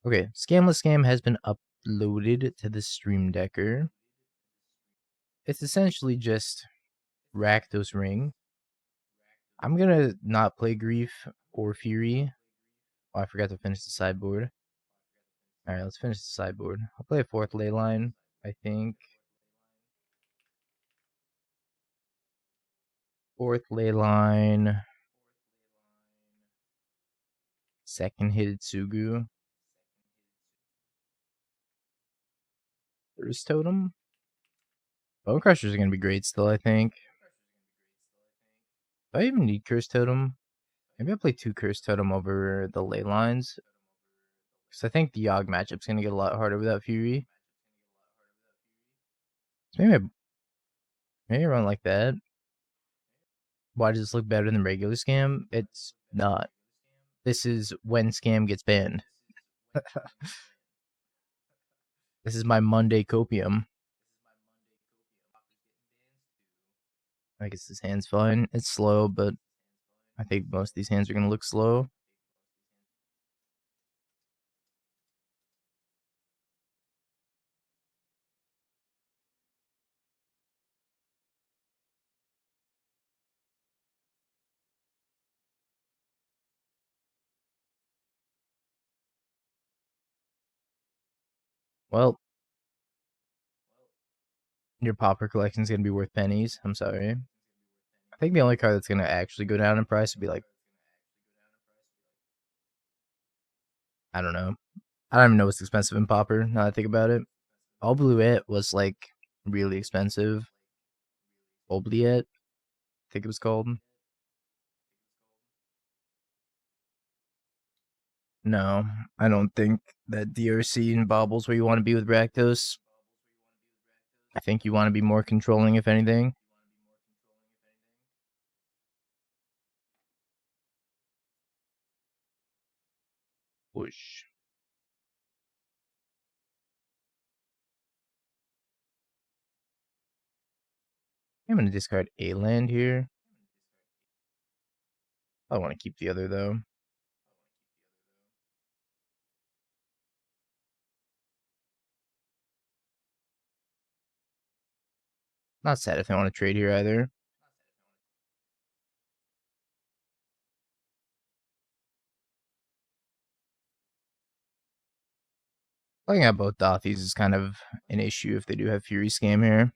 Okay, Scamless Scam has been uploaded to the Stream Decker. It's essentially just Rakdos Ring. I'm gonna not play Grief or Fury. Oh, I forgot to finish the sideboard. Alright, let's finish the sideboard. I'll play a 4th Leyline, I think. 4th Leyline. 2nd Hidetsugu. Cursed Totem. Bonecrusher is gonna be great still, I think. Do I even need Cursed Totem? Maybe I'll play 2 Cursed Totem over the Leylines. Because I think the Yogg matchup's gonna get a lot harder without Fury. So maybe I run like that. Why does this look better than regular Scam? It's not. This is when Scam gets banned. This is my Monday copium. I guess this hand's fine. It's slow, but I think most of these hands are going to look slow. Well, your Pauper collection is going to be worth pennies. I'm sorry. I think the only card that's going to actually go down in price would be like, I don't know. I don't even know what's expensive in Pauper, now that I think about it. All Bluette was like really expensive. Oubliette, I think it was called. No, I don't think that DRC and Baubles where you want to be with Rakdos. I think you want to be more controlling, if anything. Whoosh. I'm going to discard a land here. I want to keep the other, though. Not sad if I want to trade here, either. Playing out both Dauthis is kind of an issue if they do have Fury Scam here.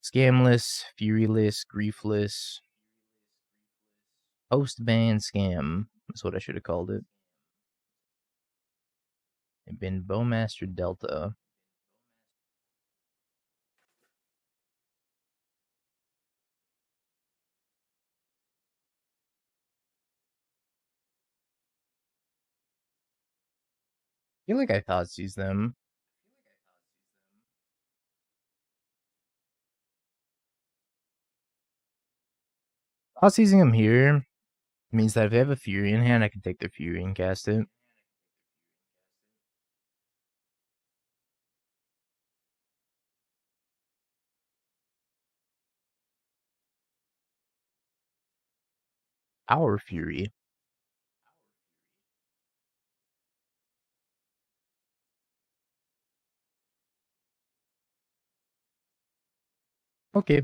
Scamless, Furyless, Griefless. Post-ban Scam is what I should have called it. It's been Bowmaster Delta. I feel like I Thoughtseize them. Thoughtseizing them here means that if they have a Fury in hand, I can take their Fury and cast it. Our Fury. Okay.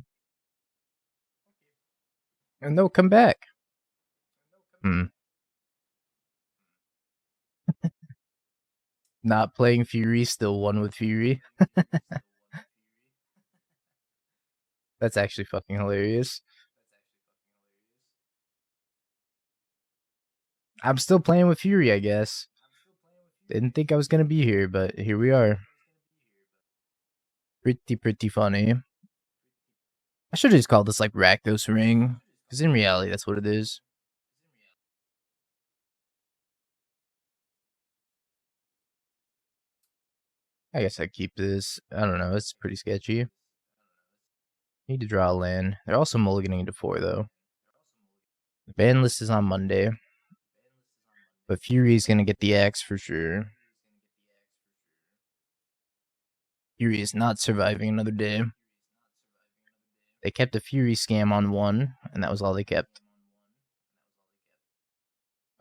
And they'll come back. Not playing Fury, still won with Fury. That's actually fucking hilarious. I'm still playing with Fury, I guess. Didn't think I was gonna be here, but here we are. Pretty funny. I should have just called this like Rakdos Ring, because in reality, that's what it is. I guess I keep this. I don't know. It's pretty sketchy. Need to draw a land. They're also mulliganing into 4, though. The ban list is on Monday. But Fury's gonna get the X for sure. Fury is not surviving another day. They kept a Fury Scam on 1, and that was all they kept.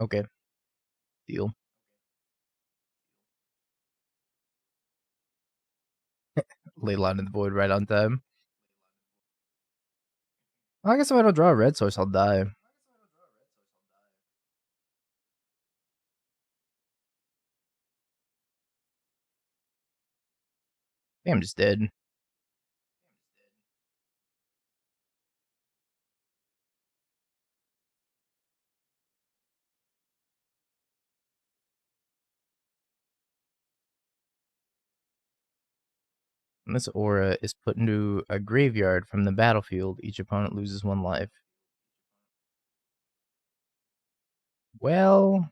Okay. Deal. Leyline of the Void right on time. I guess if I don't draw a red source, I'll die. I'm just dead. When this aura is put into a graveyard from the battlefield, each opponent loses 1 life. Well,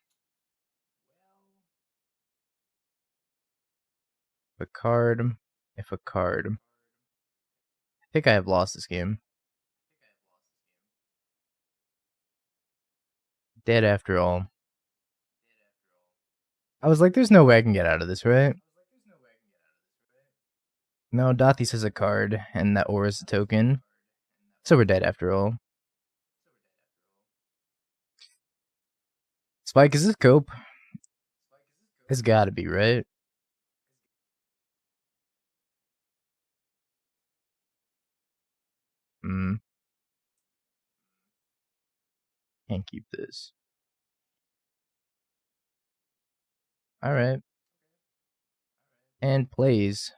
if a card. I think I have lost this game. Dead after all. I was like, there's no way I can get out of this, right? No, Dauthi says a card, and that aura is a token. So we're dead after all. Spike, is this cope? It's gotta be, right? Can't keep this. Alright. And plays.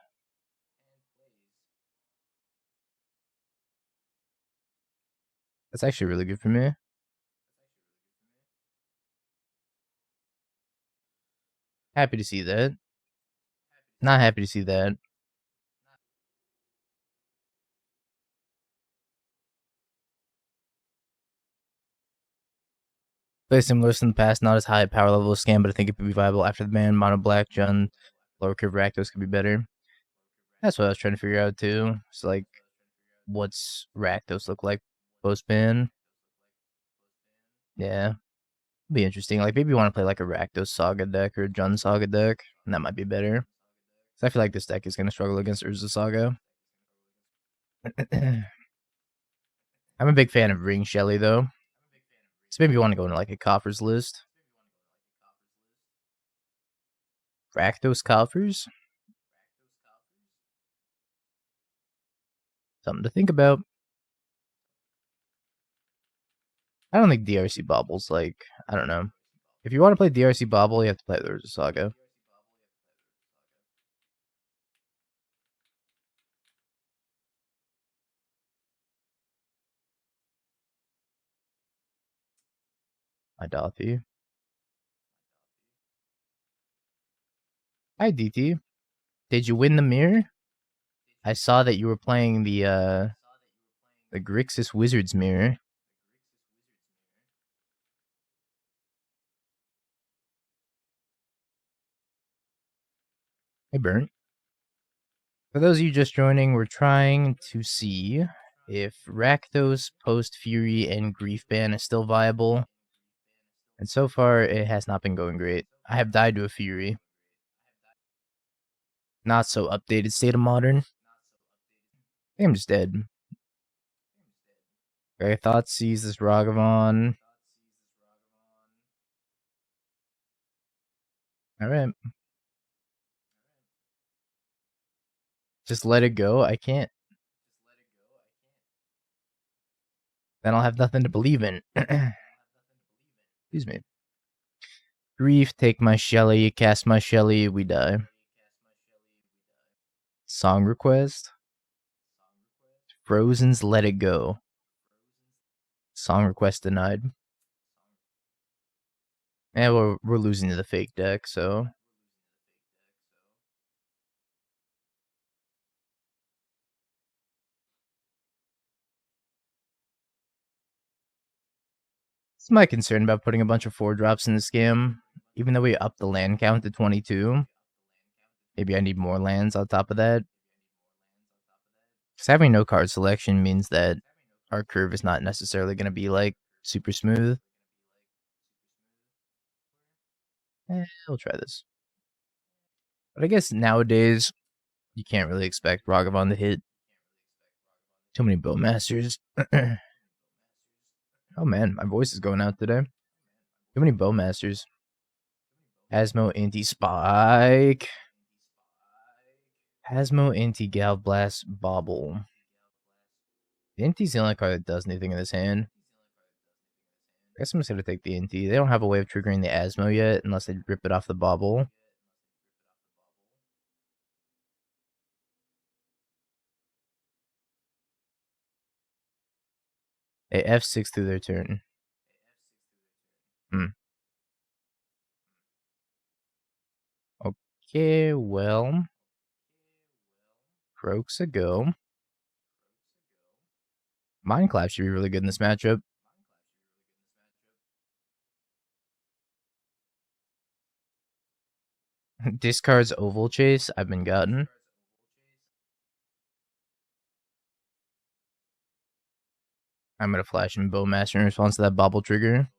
That's actually really good for me. Happy to see that. Not happy to see that. Play similar to in the past, not as high a power level as Scam, but I think it could be viable after the ban. Mono Black, Jund, lower curve Rakdos could be better. That's what I was trying to figure out too. So like, what's Rakdos look like post ban? Yeah, be interesting. Like maybe you want to play like a Rakdos Saga deck or a Jund Saga deck, and that might be better. So I feel like this deck is gonna struggle against Urza Saga. I'm a big fan of Ring Shelly though. So maybe you want to go into like a coffers list. Rakdos coffers? Something to think about. I don't think DRC Bobble's like, I don't know. If you want to play DRC Bobble, you have to play the Urza Saga. My Dauthi. Hi, DT. Did you win the Mire? I saw that you were playing the Grixis Wizards Mire. Hey, Burnt. For those of you just joining, we're trying to see if Rakdos, Post Fury, and Grief Ban is still viable. And so far, it has not been going great. I have died to a Fury. Not so updated State of Modern. I think I'm just dead. Okay, Thoughtseize this Ragavan. Alright. Just let it go. I can't. Then I'll have nothing to believe in. Excuse me. Grief, take my Shelly, cast my Shelly, we die. Song request. Frozen's Let It Go. Song request denied. Yeah, we're losing to the fake deck, so. This is my concern about putting a bunch of 4-drops in this game. Even though we upped the land count to 22. Maybe I need more lands on top of that. Because having no card selection means that our curve is not necessarily going to be, like, super smooth. I'll try this. But I guess nowadays, you can't really expect Ragavan to hit. Too many Bowmasters. Oh man, my voice is going out today. Too many Bowmasters. Asmo, Anti-Spike. Hasmo, Inti, Galblast, Bobble. The Inti's the only card that does anything in this hand. I guess I'm just going to take the Inti. They don't have a way of triggering the Asmo yet, unless they rip it off the Bobble. They F6 through their turn. Okay, well. Kroxa go. Mind Collapse should be really good in this matchup. Discards Oval Chase, I've been gotten. I'm going to flash in Bowmaster in response to that Bobble trigger.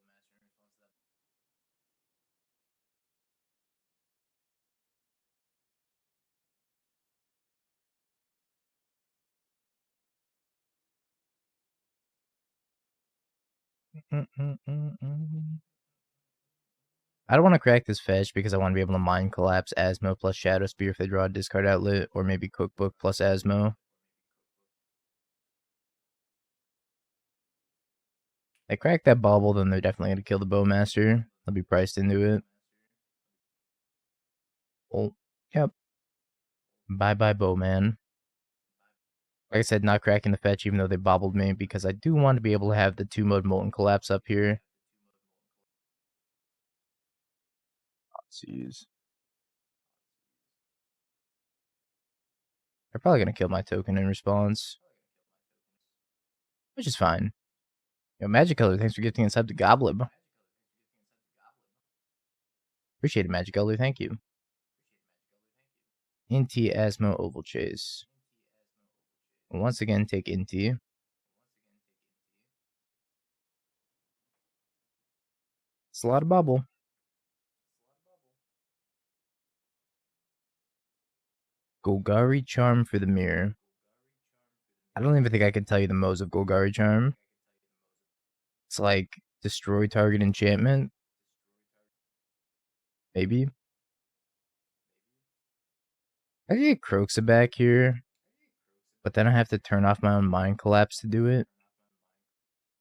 I don't want to crack this fetch because I want to be able to Mind Collapse Asmo plus Shadow Spear if they draw a discard outlet, or maybe Cookbook plus Asmo. They crack that Bobble, then they're definitely going to kill the Bowmaster. They'll be priced into it. Oh, yep. Bye-bye, Bowman. Like I said, not cracking the fetch even though they bobbled me because I do want to be able to have the 2-mode Molten Collapse up here. Thoughtseize. They're probably going to kill my token in response, which is fine. Yo, Magic Color, thanks for gifting us up to Goblin. Appreciate it, Magic Color, thank you. Inti, Asmo, Oval Chase. Once again, take Inti. It's a lot of bubble. Golgari Charm for the Mire. I don't even think I can tell you the modes of Golgari Charm. It's like destroy target enchantment. Maybe. I can get Kroxa back here, but then I have to turn off my own Mind Collapse to do it.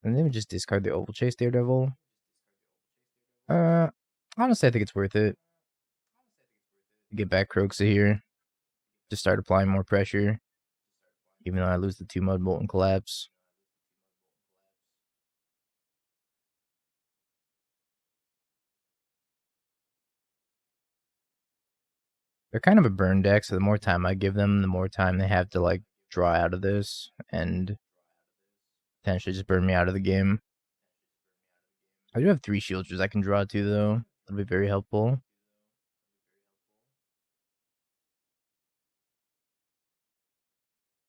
And then we just discard the Oval Chase Daredevil. Honestly, I think it's worth it. Get back Kroxa here. Just start applying more pressure. Even though I lose the 2-mode Molten Collapse. They're kind of a burn deck, so the more time I give them, the more time they have to like draw out of this and potentially just burn me out of the game. I do have 3 Sheoldreds I can draw to though. That'll be very helpful.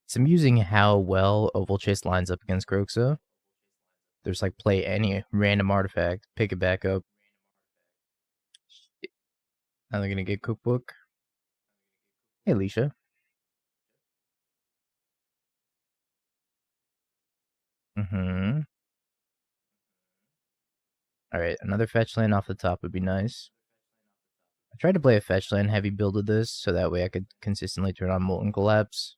It's amusing how well Oval Chase lines up against Kroxa. There's like play any random artifact, pick it back up. Now they're gonna get Cookbook. Hey, Alicia. Alright, another fetch land off the top would be nice. I tried to play a fetch land heavy build of this, so that way I could consistently turn on Molten Collapse.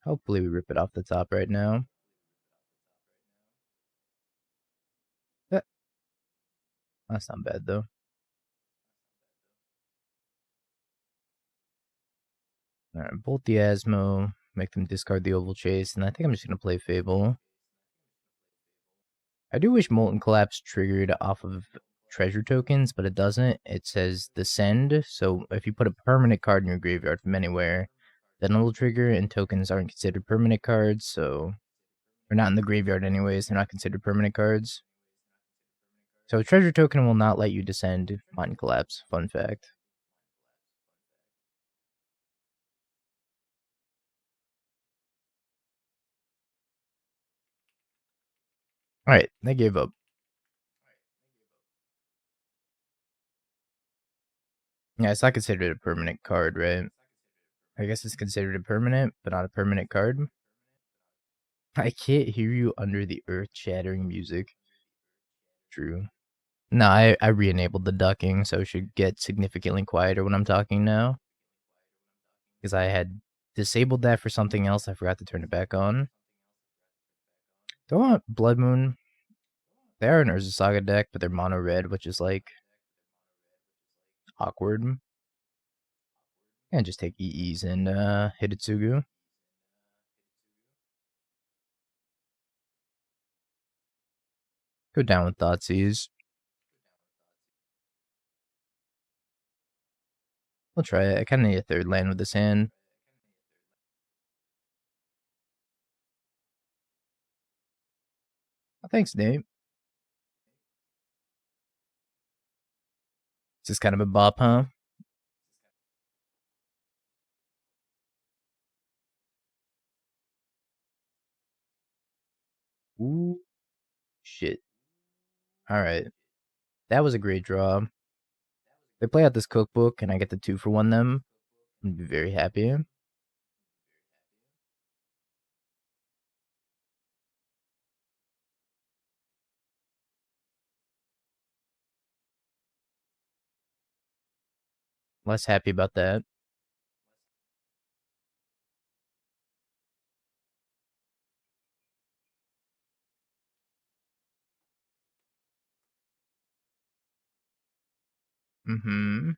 Hopefully we rip it off the top right now. That's not bad though. Alright, bolt the Asmo, make them discard the Oval Chase, and I think I'm just gonna play Fable. I do wish Molten Collapse triggered off of treasure tokens, but it doesn't. It says descend, so if you put a permanent card in your graveyard from anywhere, then it'll trigger, and tokens aren't considered permanent cards, so they're not in the graveyard anyways, they're not considered permanent cards. So a treasure token will not let you descend Molten Collapse, fun fact. Alright, they gave up. Yeah, it's not considered a permanent card, right? I guess it's considered a permanent, but not a permanent card. I can't hear you under the earth-shattering music. True. No, I re-enabled the ducking, so it should get significantly quieter when I'm talking now. because I had disabled that for something else. I forgot to turn it back on. Do I want Blood Moon? They are an Urza Saga deck, but they're mono red, which is like awkward. And just take EEs and Hidetsugu. Go down with Thoughtseize. We'll try it. I kind of need a third land with this hand. Oh, thanks, Nate. This is kind of a bop, huh? Ooh, shit. Alright. That was a great draw. They play out this cookbook, and I get the 2-for-1 them. I'm very happy. Less happy about that. Mm-hmm.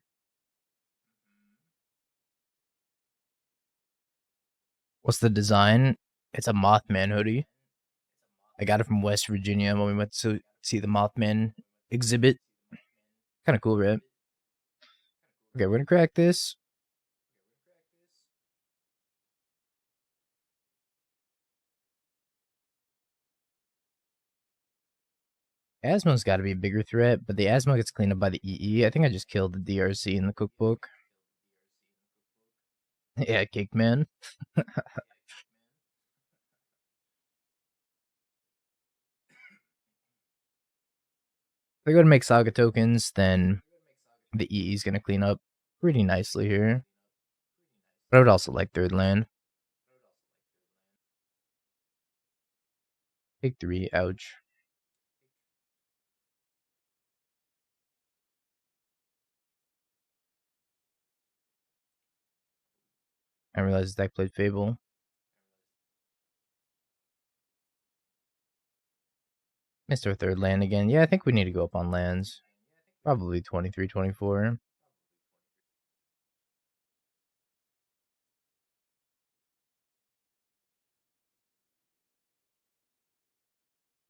What's the design? It's a Mothman hoodie. I got it from West Virginia when we went to see the Mothman exhibit. Kind of cool, right? Okay, we're gonna crack this. Asmo's got to be a bigger threat, but the Asmo gets cleaned up by the EE. I think I just killed the DRC in the cookbook. Yeah, Cake Man. If I go to make Saga tokens, then the EE is going to clean up pretty nicely here. But I would also like third land. Take 3, ouch. I realized I played Fable. Missed our third land again. Yeah, I think we need to go up on lands. Probably 23, 24.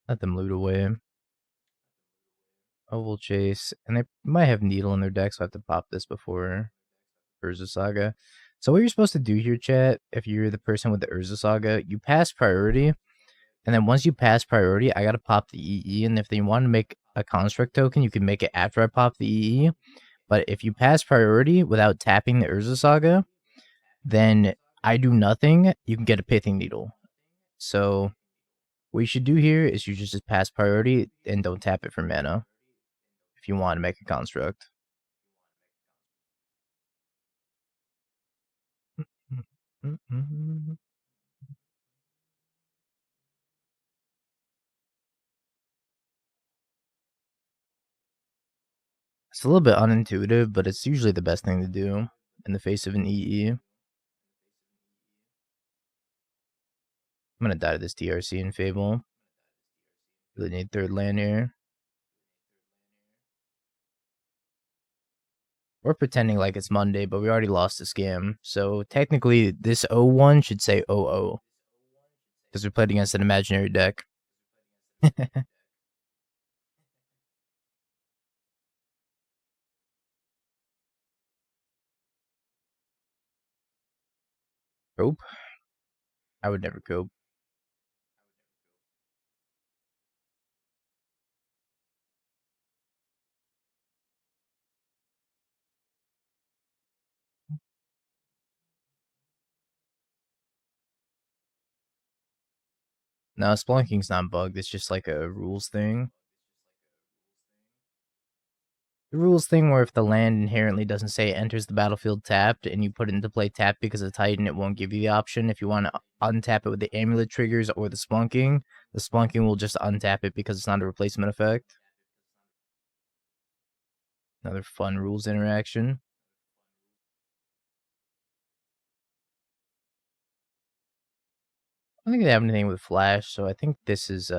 Let them loot away. Oval Chase. And they might have Needle in their deck, so I have to pop this before Urza Saga. So what you're supposed to do here, chat, if you're the person with the Urza Saga, you pass priority. And then once you pass priority, I gotta pop the EE. And if they want to make a construct token, you can make it after I pop the EE. But if you pass priority without tapping the Urza Saga, then I do nothing. You can get a Pithing Needle. So what you should do here is you just pass priority and don't tap it for mana if you want to make a construct. It's a little bit unintuitive, but it's usually the best thing to do in the face of an EE. I'm gonna die to this DRC in Fable. Really need third land here. We're pretending like it's Monday, but we already lost the scam. So technically, this 0-1 should say 0-0. Because we played against an imaginary deck. Cope? I would never cope. No, Spelunking's not bugged. It's just like a rules thing. The rules thing where if the land inherently doesn't say it enters the battlefield tapped and you put it into play tapped because of Titan, it won't give you the option. If you want to untap it with the amulet triggers or the Spelunking will just untap it because it's not a replacement effect. Another fun rules interaction. I don't think they have anything with flash, so I think this is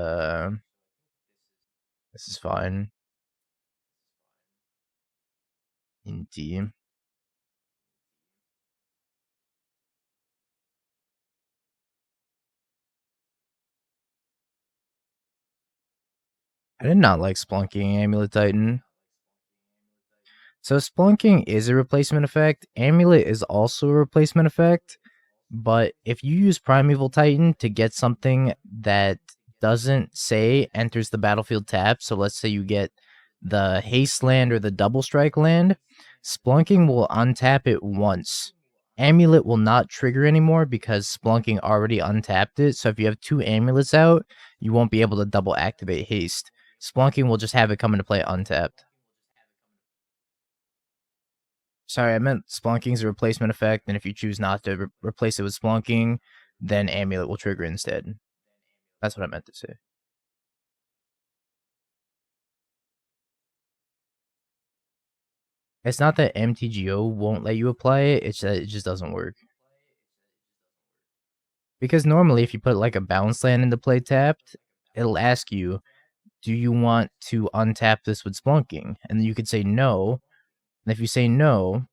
fine. Indeed. I did not like Splunking Amulet Titan. So Splunking is a replacement effect. Amulet is also a replacement effect. But if you use Primeval Titan to get something that doesn't say enters the battlefield tap, so let's say you get the haste land or the double strike land, Splunking will untap it once. Amulet will not trigger anymore because Splunking already untapped it. So if you have two amulets out, you won't be able to double activate haste. Splunking will just have it come into play untapped. Sorry, I meant Splunking's a replacement effect, and if you choose not to replace it with Splunking, then Amulet will trigger instead. That's what I meant to say. It's not that MTGO won't let you apply it, it's that it just doesn't work. Because normally if you put like a bounce land into play tapped, it'll ask you, do you want to untap this with Splunking? And you could say no. And if you say no,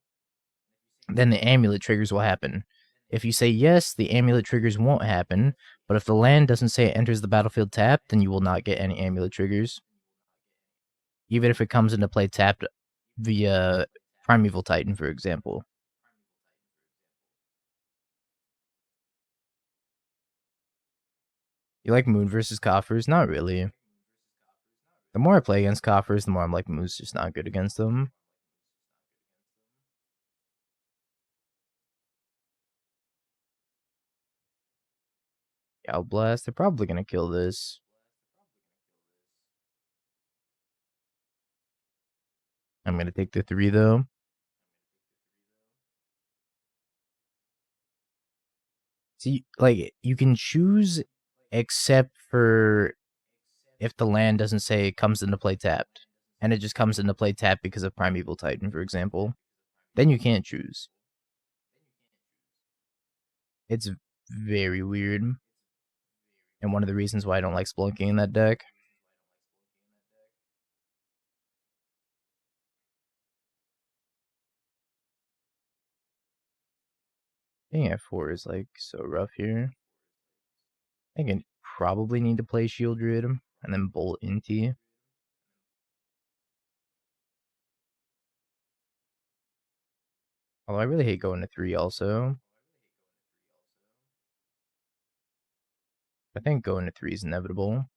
then the amulet triggers will happen. If you say yes, the amulet triggers won't happen, but if the land doesn't say it enters the battlefield tapped, then you will not get any amulet triggers. Even if it comes into play tapped via Primeval Titan, for example. You like Moon versus Coffers? Not really. The more I play against Coffers, the more I'm like, Moon's just not good against them. Gal Blast, they're probably gonna kill this. I'm gonna take the 3 though. See, like, you can choose except for if the land doesn't say it comes into play tapped, and it just comes into play tapped because of Primeval Titan, for example. Then you can't choose. It's very weird. And one of the reasons why I don't like Splunking in that deck. Being at 4 is like so rough here. I think I probably need to play Sheoldred and then Bolt Inti. Although I really hate going to 3 also. I think going to 3 is inevitable.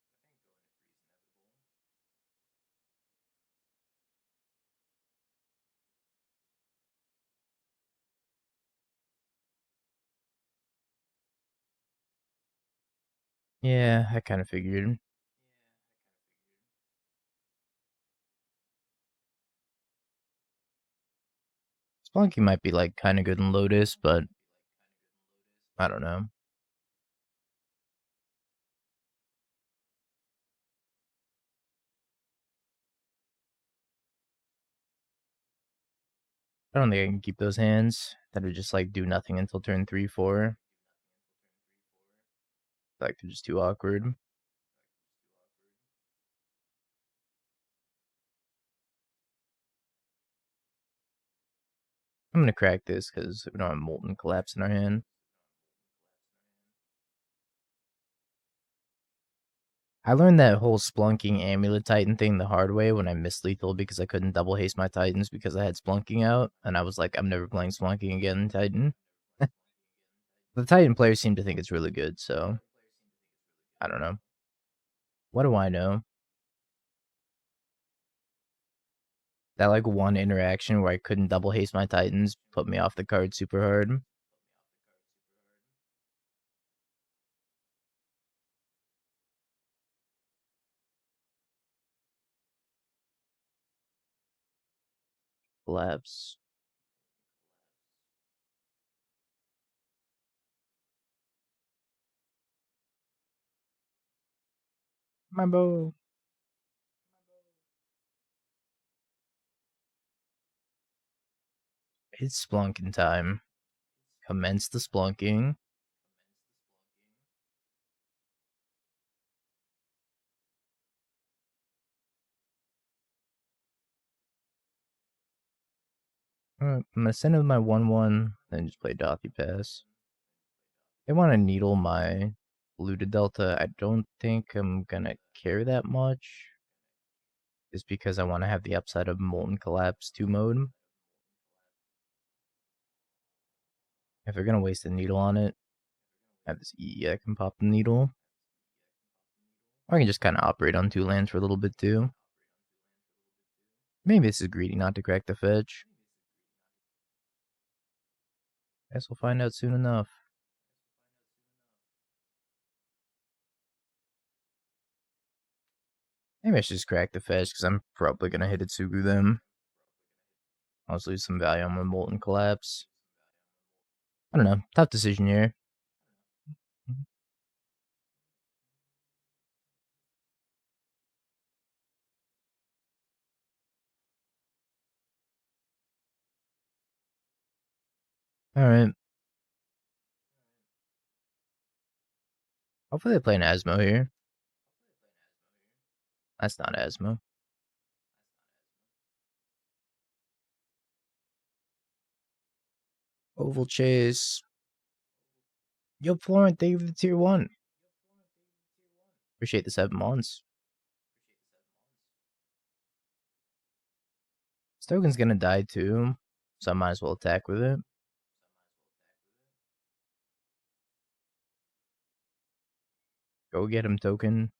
Yeah, I kind of figured. Splunky might be like kind of good in Lotus, but I don't know. I don't think I can keep those hands that are just like do nothing until turn 3, 4. Like they're just too awkward. I'm gonna crack this because we don't have Molten Collapse in our hand. I learned that whole Splunking Amulet Titan thing the hard way when I missed lethal because I couldn't double haste my Titans because I had Splunking out, and I was like, I'm never playing Splunking again in Titan. The Titan players seem to think it's really good, so I don't know. What do I know? That like one interaction where I couldn't double haste my Titans put me off the card super hard. Collapse. My bow. It's Splunking time. Commence the Splunking. I'm gonna send in my 1/1, then just play Dauthi Pass. They want to needle my Polluted Delta. I don't think I'm gonna care that much. Just because I want to have the upside of Molten Collapse 2 mode. If they're gonna waste a needle on it, I have this E, I can pop the needle. Or I can just kind of operate on 2 lands for a little bit too. Maybe this is greedy not to crack the fetch. Guess we'll find out soon enough. Maybe I should just crack the fetch because I'm probably gonna Hidetsugu them. I'll just lose some value on my Molten Collapse. I don't know. Tough decision here. Alright. Hopefully they play an Asmo here. That's not Asmo. Oval Chase. Yo, Florent, thank you for the tier 1. Appreciate the 7 months. This token's gonna die too, so I might as well attack with it. Go get him, token.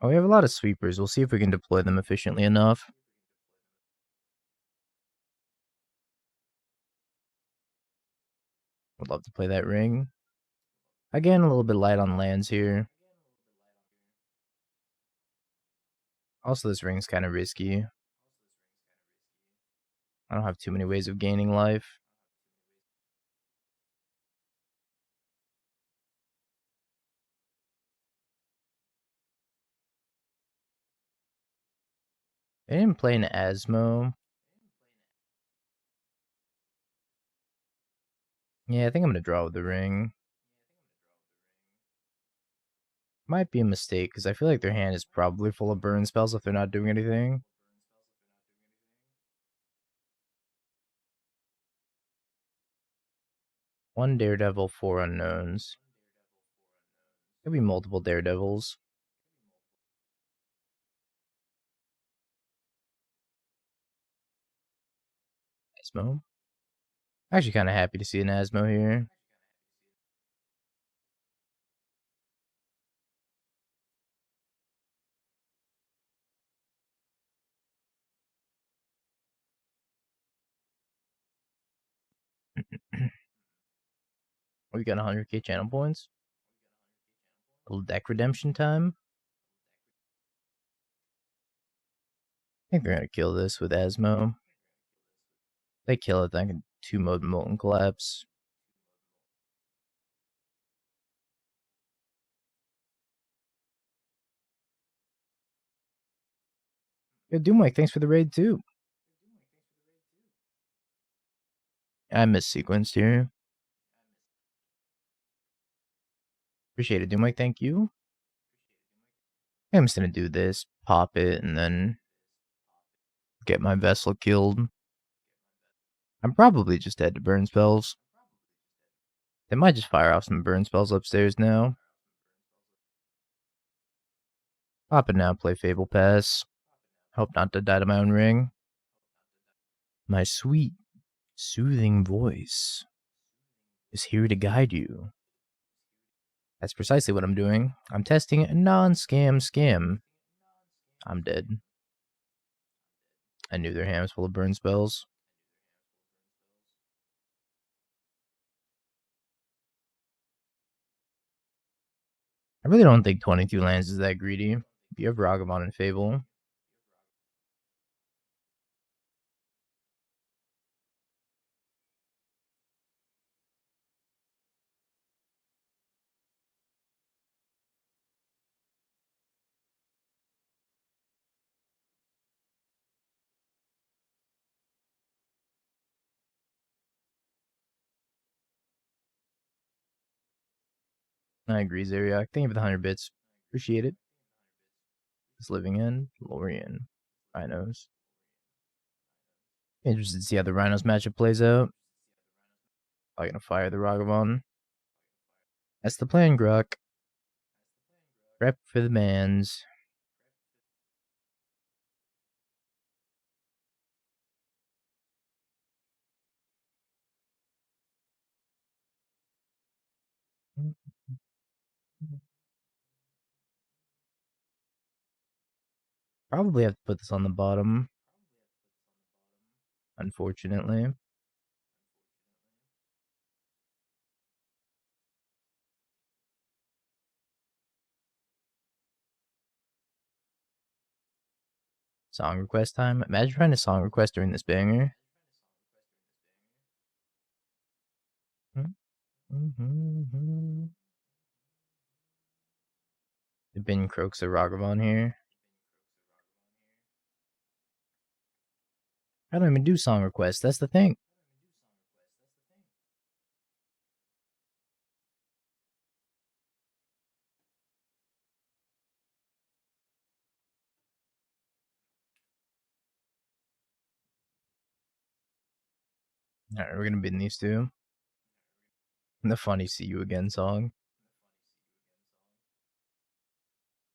Oh, we have a lot of sweepers. We'll see if we can deploy them efficiently enough. Would love to play that ring. Again, a little bit light on lands here. Also, this ring's kind of risky. I don't have too many ways of gaining life. They didn't play an Asmo. Yeah, I think I'm going to draw with the ring. Might be a mistake, because I feel like their hand is probably full of burn spells if they're not doing anything. One Daredevil, 4 unknowns. Could be multiple Daredevils. Asmo. Actually kind of happy to see an Asmo here. We got 100k channel points. A little deck redemption time. I think they're going to kill this with Asmo. They kill it, then I can 2-mode Molten Collapse. Yo, Doomlike, thanks for the raid too. I missequenced here. Appreciate it, Doomlike, thank you. I'm just gonna do this, pop it, and then get my vessel killed. I'm probably just dead to burn spells. They might just fire off some burn spells upstairs now. Pop it now, play Fable Pass. Hope not to die to my own ring. My sweet, soothing voice is here to guide you. That's precisely what I'm doing. I'm testing a non-scam scam. I'm dead. I knew their hand was full of burn spells. I really don't think 22 lands is that greedy. If you have Ragavan and Fable. I agree, Zeriak. Thank you for the 100 bits. Appreciate it. Just living in Lorian. Rhinos. Interested to see how the Rhinos matchup plays out. Probably gonna fire the Ragavan. That's the plan, Gruck. Prep for the bans. Probably have to put this on the bottom. Unfortunately. Song request time. Imagine trying to song request during this banger. They've been Kroxa Ragavan here. I don't even do song requests. That's the thing. Alright, we're gonna bin these two. And the funny "See You Again" song.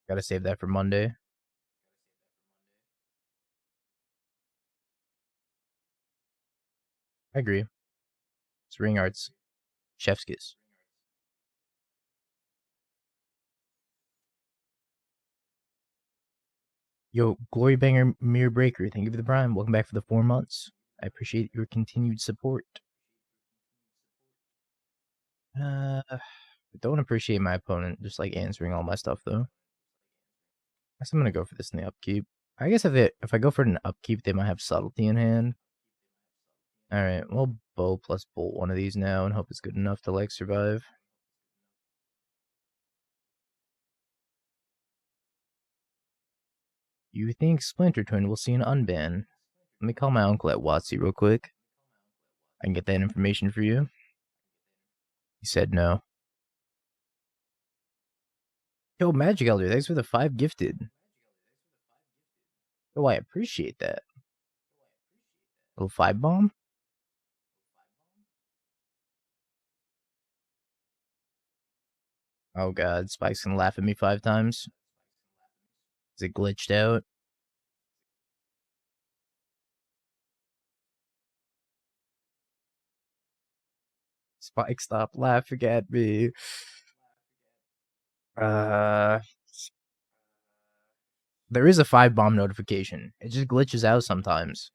Gotta save that for Monday. I agree. It's ring arts. Chef's kiss. Yo, Glory Banger Mirror Breaker, thank you for the prime. Welcome back for the 4 months. I appreciate your continued support. Don't appreciate my opponent just like answering all my stuff though. I guess I'm gonna go for this in the upkeep. I guess if I go for an upkeep, they might have subtlety in hand. Alright, we'll bow plus bolt one of these now and hope it's good enough to like survive. You think Splinter Twin will see an unban? Let me call my uncle at WotC real quick. I can get that information for you. He said no. Yo, Magic Elder, thanks for the 5 gifted. Oh, I appreciate that. Little 5 bomb? Oh god, Spike's gonna laugh at me 5 times. Is it glitched out? Spike, stop laughing at me. There is a 5 bomb notification. It just glitches out sometimes.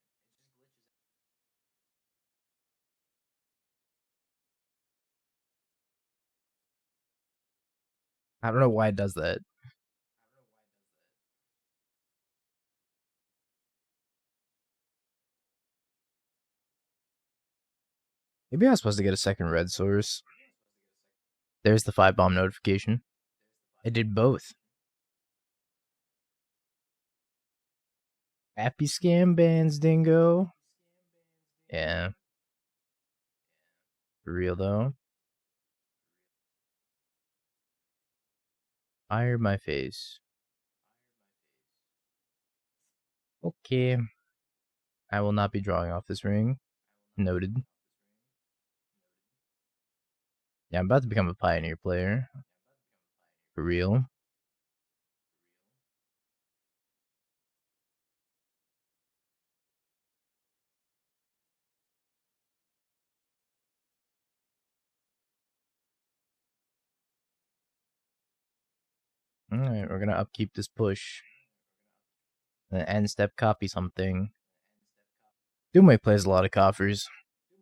I don't know why it does that. Maybe I was supposed to get a second red source. There's the 5 bomb notification. I did both. Happy scam bans, dingo. Yeah. For real though. Fire my face. Okay. I will not be drawing off this ring. Noted. Yeah, I'm about to become a Pioneer player. For real. Alright, we're gonna upkeep this push. And end step copy something. Doomway plays a lot of coffers.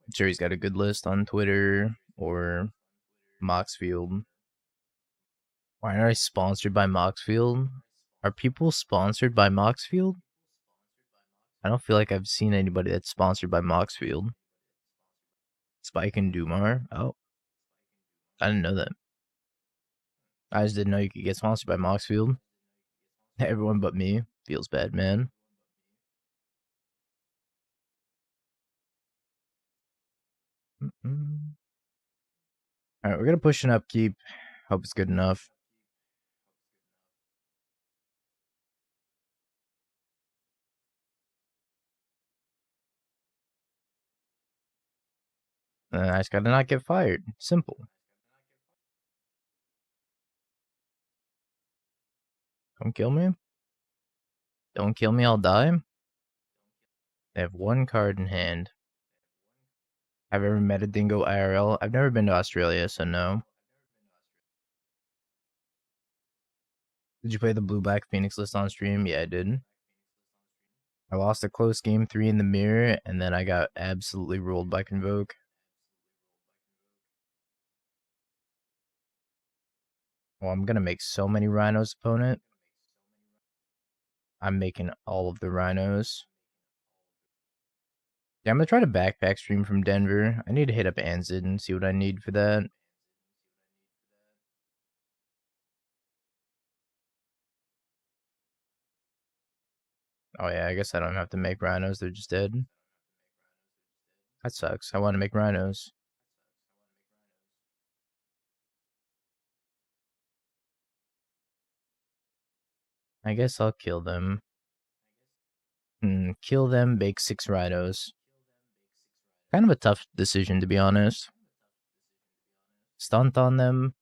I'm sure he's got a good list on Twitter or Moxfield. Why are I sponsored by Moxfield? Are people sponsored by Moxfield? I don't feel like I've seen anybody that's sponsored by Moxfield. Spike and Doomar? Oh. I didn't know that. I just didn't know you could get sponsored by Moxfield. Everyone but me. Feels bad, man. Alright, we're gonna push an upkeep. Hope it's good enough. I just gotta not get fired. Simple. Don't kill me. Don't kill me, I'll die. They have one card in hand. Have I ever met a dingo IRL? I've never been to Australia, so no. Did you play the blue-black Phoenix list on stream? Yeah, I did. I lost a close game 3 in the Mire, and then I got absolutely ruled by Convoke. Well, I'm gonna make so many Rhinos, opponent. I'm making all of the Rhinos. Yeah, I'm gonna try to backpack stream from Denver. I need to hit up Anzid and see what I need for that. Oh yeah, I guess I don't have to make Rhinos, they're just dead. That sucks. I want to make Rhinos. I guess I'll kill them. Kill them, bake 6 Rhinos. Kind of a tough decision, to be honest. Stunt on them,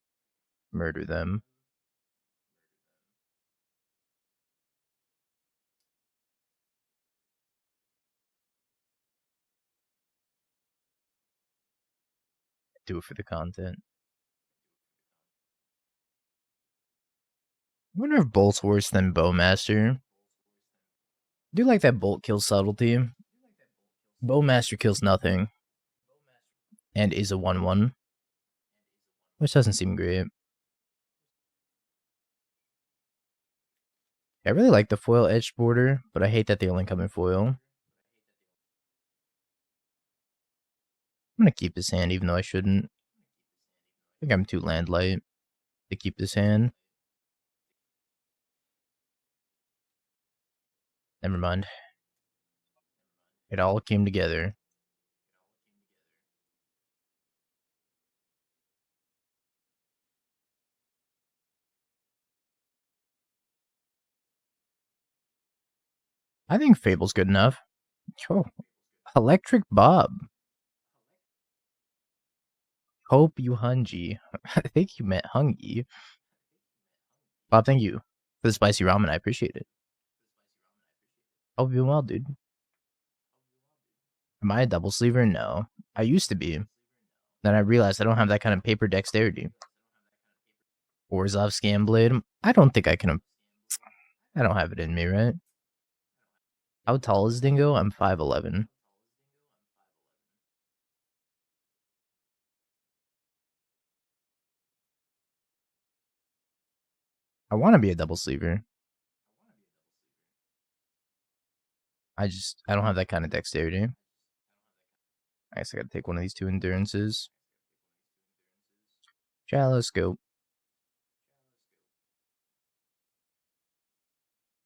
murder them. Do it for the content. I wonder if Bolt's worse than Bowmaster. I do like that Bolt kills subtlety. Bowmaster kills nothing. And is a 1-1. Which doesn't seem great. I really like the foil edged border, but I hate that they only come in foil. I'm gonna keep this hand even though I shouldn't. I think I'm too land light to keep this hand. Never mind. It all came together. I think Fable's good enough. Oh, Electric Bob. Hope you Hungy. I think you meant Hungy. Bob, thank you for the spicy ramen. I appreciate it. Hope you're doing well, dude. Am I a double sleever? No. I used to be. Then I realized I don't have that kind of paper dexterity. Orzhov Scamblade. I don't think I can. I don't have it in me, right? How tall is Dingo? I'm 5'11". I want to be a double sleever. I don't have that kind of dexterity. I guess I gotta take one of these 2 endurances. Chalice, go.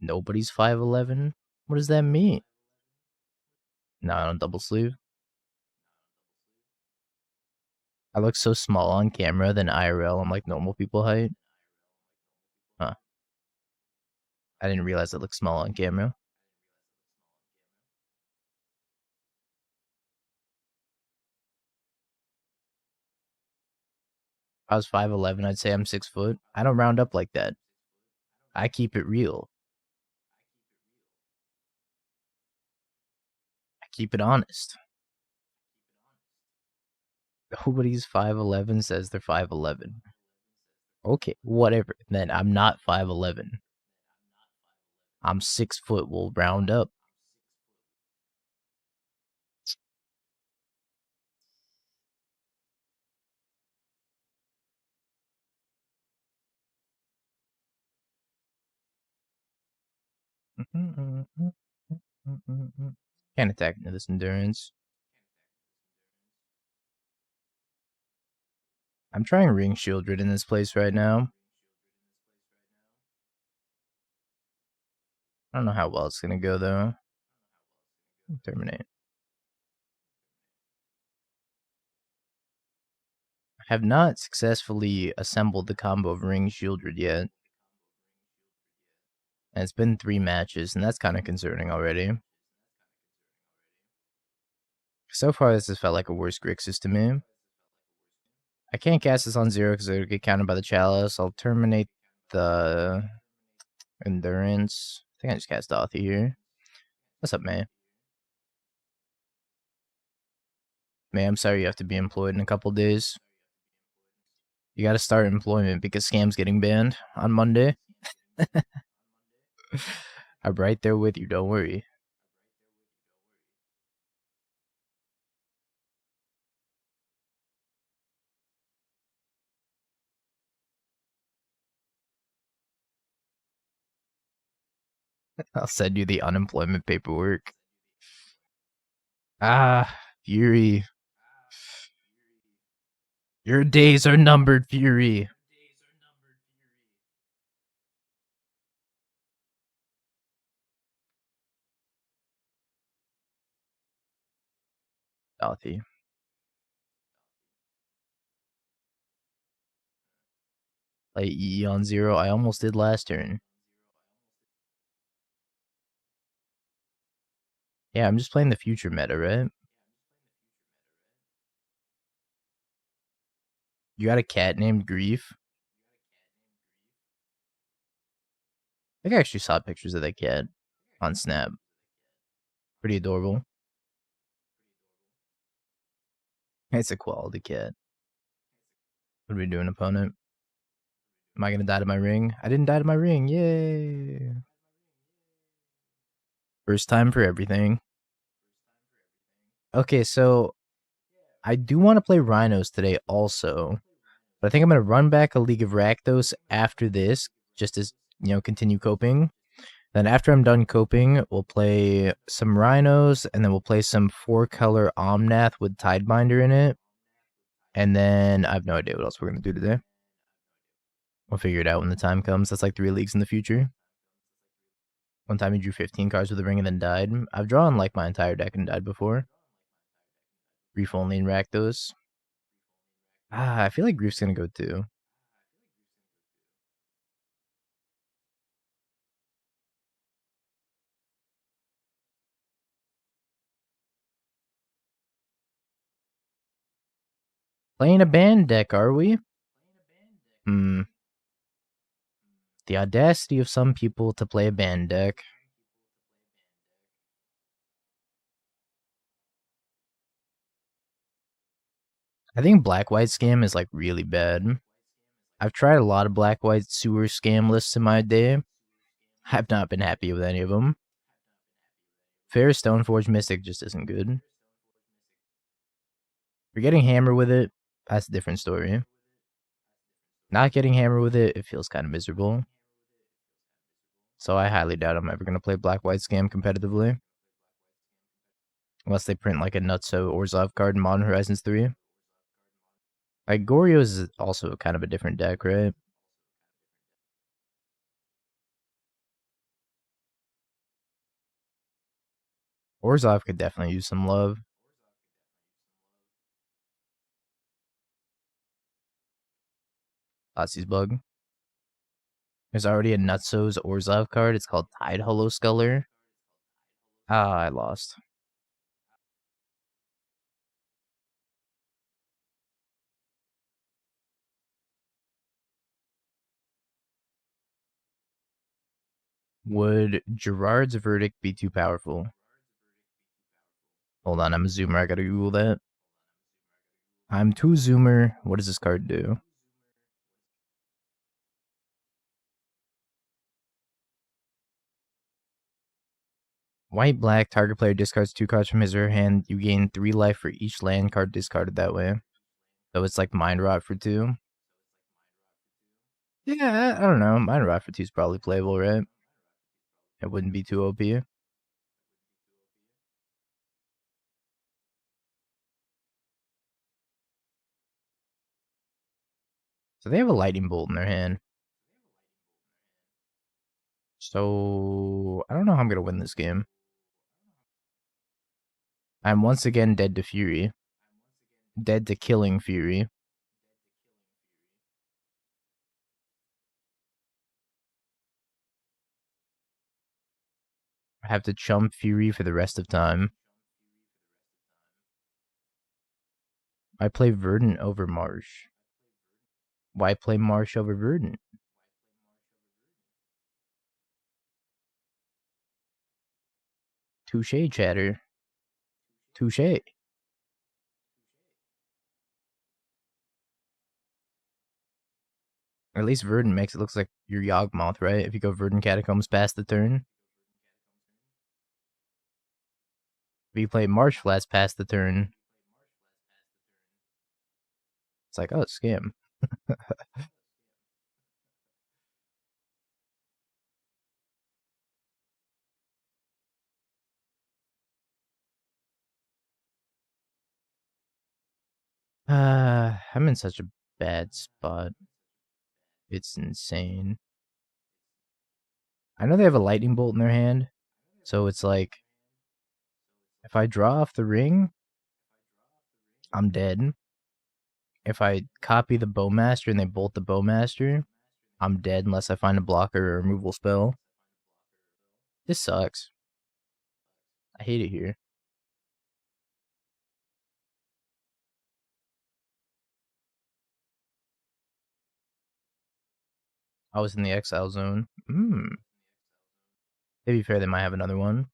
Nobody's 5'11". What does that mean? No, I don't double sleeve. I look so small on camera than IRL. I'm like normal people height. Huh. I didn't realize I look small on camera. If I was 5'11", I'd say I'm 6 foot. I don't round up like that. I keep it real. I keep it honest. Nobody's 5'11" says they're 5'11". Okay, whatever. Then I'm not 5'11". I'm 6 foot. We'll round up. Can't attack into this endurance. I'm trying Ring Sheoldred in this place right now. I don't know how well it's gonna go though. Terminate. have not successfully assembled the combo of Ring Sheoldred yet. And it's been 3 matches, and that's kind of concerning already. So far, this has felt like a worse Grixis to me. I can't cast this on 0 because it'll get countered by the Chalice. I'll terminate the Endurance. I think I just cast Dauthi here. What's up, man? Man, I'm sorry you have to be employed in a couple days. You gotta start employment because Scam's getting banned on Monday. I'm right there with you, don't worry. I'll send you the unemployment paperwork. Ah, Fury. Your days are numbered, Fury. Dauthi. Play EE on 0. I almost did last turn. Yeah, I'm just playing the future meta, right? You got a cat named Grief? I think I actually saw pictures of that cat on Snap. Pretty adorable. It's a quality cat. What are we doing, opponent? Am I gonna die to my ring? I didn't die to my ring. Yay! First time for everything. Okay, so I do want to play Rhinos today also. But I think I'm going to run back a League of Rakdos after this, just as, continue coping. Then after I'm done coping, we'll play some Rhinos, and then we'll play some 4-color Omnath with Tidebinder in it. And then I have no idea what else we're going to do today. We'll figure it out when the time comes. That's like 3 leagues in the future. One time you drew 15 cards with a ring and then died. I've drawn like my entire deck and died before. Grief only in Rakdos. I feel like Grief's going to go too. Playing a band deck, are we? The audacity of some people to play a band deck. I think Black-White Scam is like really bad. I've tried a lot of Black-White sewer scam lists in my day. I've not been happy with any of them. Fair Stoneforge Mystic just isn't good. If you're getting hammer with it, that's a different story. Not getting hammer with it, it feels kind of miserable. So I highly doubt I'm ever going to play Black-White Scam competitively. Unless they print like a Nutso Orzhov card in Modern Horizons 3. Like, Goryo is also kind of a different deck, right? Orzhov could definitely use some love. Thoughtseize bug. There's already a Nutso's Orzhov card. It's called Tide Hollow Sculler. I lost. Would Gerard's Verdict be too powerful? Hold on, I'm a zoomer. I gotta Google that. I'm too zoomer. What does this card do? White-black, target player discards 2 cards from his or her hand. You gain 3 life for each land card discarded that way. So it's like Mind Rot for 2. Yeah, I don't know. Mind Rot for 2 is probably playable, right? It wouldn't be too OP. So they have a Lightning Bolt in their hand. So I don't know how I'm going to win this game. I'm once again dead to Fury. Dead to killing Fury. I have to chump Fury for the rest of time. I play Verdant over Marsh. Why play Marsh over Verdant? Touche, chatter. Touche. At least Verdant makes it look like your Yawgmoth, right? If you go Verdant Catacombs past the turn. If you play Marsh Flats past the turn, it's like, oh, scam. I'm in such a bad spot. It's insane. I know they have a lightning bolt in their hand, so it's like, if I draw off the ring, I'm dead. If I copy the Bowmaster and they bolt the Bowmaster, I'm dead unless I find a blocker or removal spell. This sucks. I hate it here. I was in the exile zone. To be fair, they might have another one.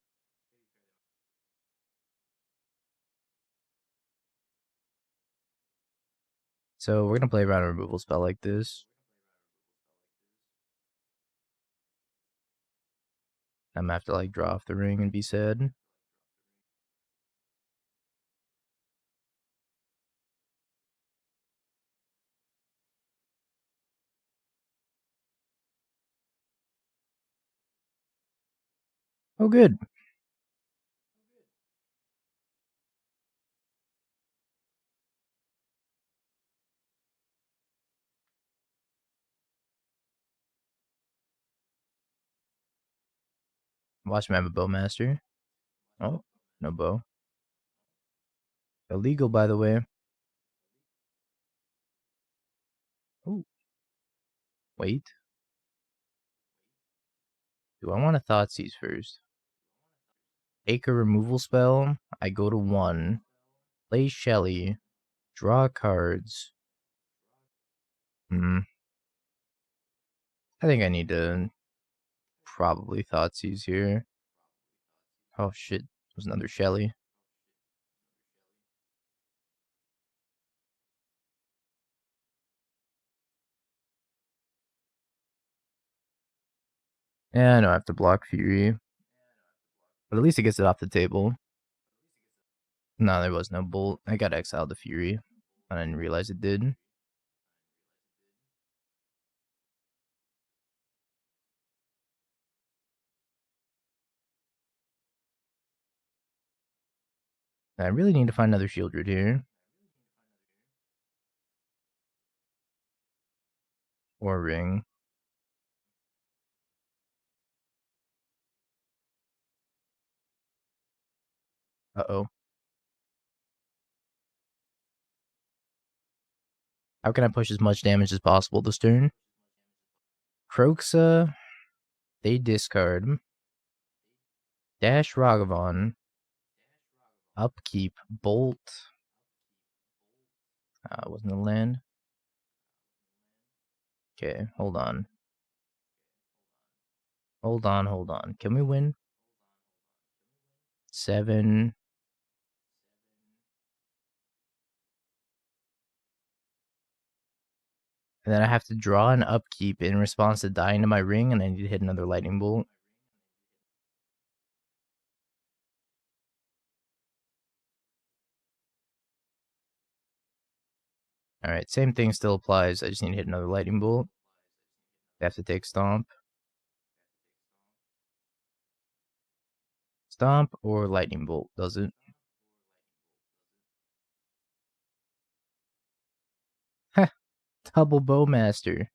So we're gonna play around a removal spell like this. I'm gonna have to like draw off the ring and be sad. Oh, good. Watch me have a Bowmaster. Oh, no bow. Illegal, by the way. Oh, wait. Do I want to Thoughtseize first? Take a removal spell. I go to 1. Play Shelly. Draw cards. I think I need to probably Thoughtseize here. Oh shit, there's another Shelly. Yeah, I know I have to block Fury. But at least it gets it off the table. No, there was no bolt. I got exiled to Fury. I didn't realize it did. I really need to find another Sheoldred here. Or ring. Uh-oh. How can I push as much damage as possible this turn? Kroxa. They discard. Dash Ragavan. Upkeep. Bolt. Wasn't a land. Okay, hold on. Hold on. Can we win? 7. And then I have to draw an upkeep in response to dying to my ring, and I need to hit another lightning bolt. Alright, same thing still applies. I just need to hit another lightning bolt. I have to take Stomp. Stomp or lightning bolt, does it? Heh, double Bowmaster.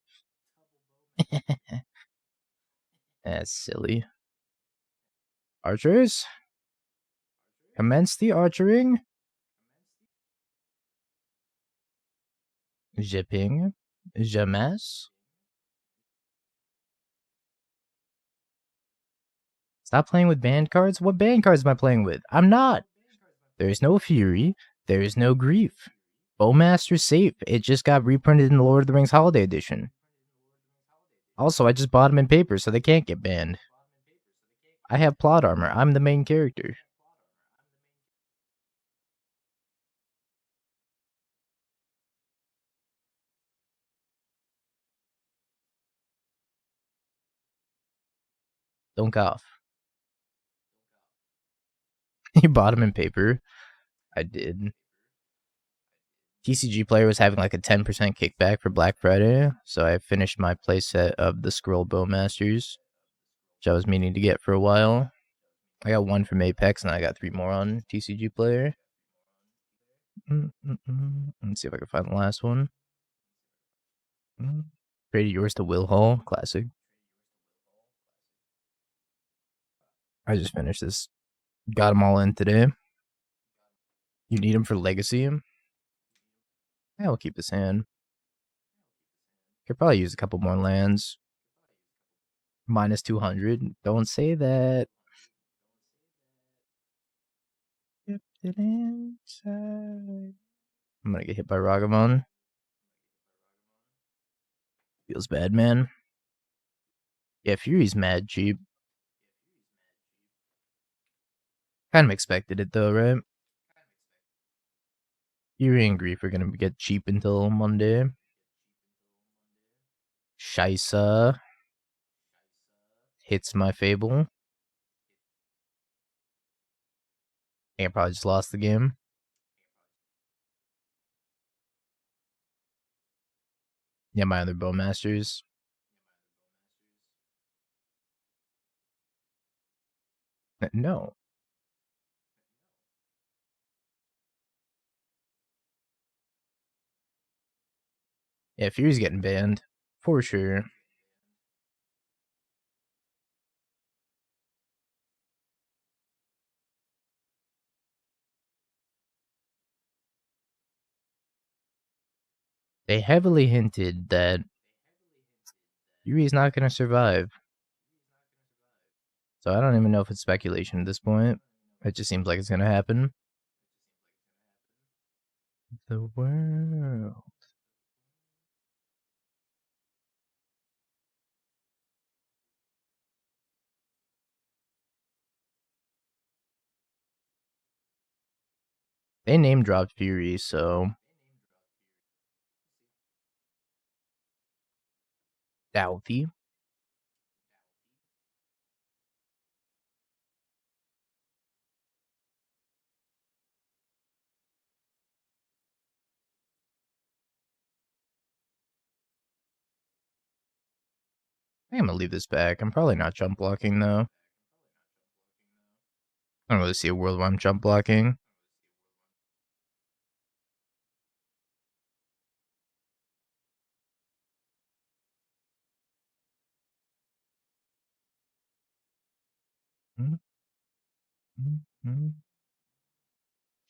That's silly. Archers? Commence the archering. Jipping. James. Stop playing with banned cards? What banned cards am I playing with? I'm not. There's no Fury. There's no Grief. Bowmaster's safe. It just got reprinted in the Lord of the Rings Holiday Edition. Also, I just bought them in paper, so they can't get banned. I have plot armor. I'm the main character. Don't cough. You bought them in paper? I did. TCG Player was having like a 10% kickback for Black Friday, so I finished my playset of the Scroll Bowmasters, which I was meaning to get for a while. I got one from Apex, and I got 3 more on TCG Player. Let's see if I can find the last one. Traded yours to Will Hall. Classic. I just finished this. Got them all in today. You need them for Legacy? Yeah, we'll keep this hand. Could probably use a couple more lands. Minus 200. Don't say that. Kept it inside. I'm gonna get hit by Ragavan. Feels bad, man. Yeah, Fury's mad cheap. Kind of expected it though, right? Fury and Grief are gonna get cheap until Monday. Shizo hits my Fable. I probably just lost the game. Yeah, my other Bowmasters. No. Yeah, Fury's getting banned. For sure. They heavily hinted that Fury's not going to survive. So I don't even know if it's speculation at this point. It just seems like it's going to happen. The world. They name dropped Fury, so Dauthi. I think I'm going to leave this back. I'm probably not jump blocking, though. I don't really see a world where I'm jump blocking.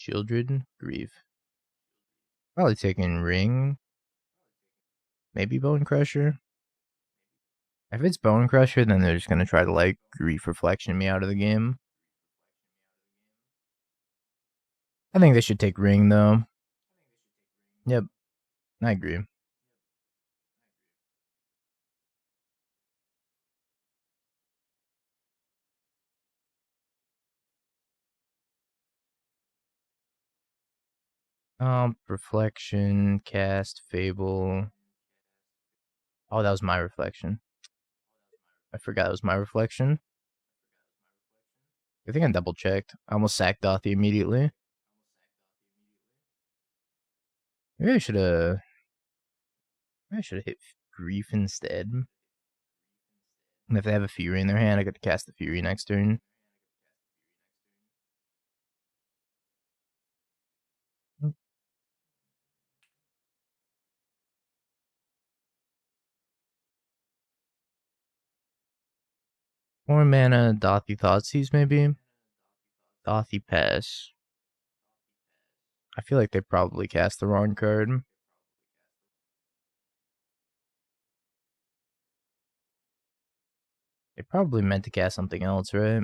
Sheoldred, Grief. Probably taking Ring. Maybe Bonecrusher. If it's Bonecrusher, then they're just going to try to, like, Grief Reflection me out of the game. I think they should take Ring, though. Yep, I agree. Reflection, cast, Fable. Oh, that was my reflection. I forgot it was my reflection. I think I double checked. I almost sacked Dauthi immediately. Maybe I should have hit Grief instead. And if they have a Fury in their hand, I could cast the Fury next turn. More mana, Dauthi Thoughtseize maybe? Dauthi Pass. I feel like they probably cast the wrong card. They probably meant to cast something else, right?